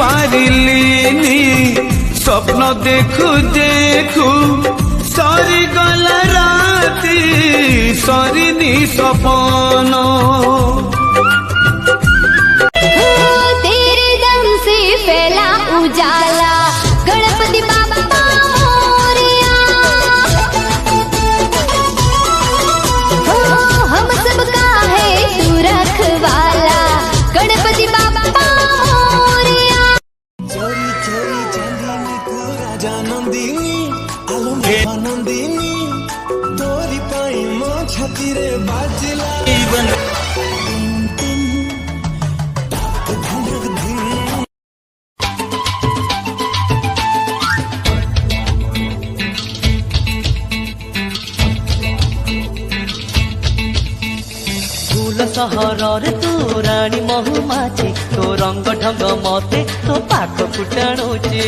पारिलिनी स्वप्न देखु देखु सरी गला राती सरीनी सपन तेरे दम से फैला उजाला गणपति बाबा मोरया हम सबका है तू रखवाला गणपति बाबा मोरया चोरी चोरी चांदनी को राजा नंदिनी आलो नंदिनी तोरी पाई मो छाती रे बाजला सहर तू राणी महु माछे तो रंग ढंग मते तो पाख फुटाणुचे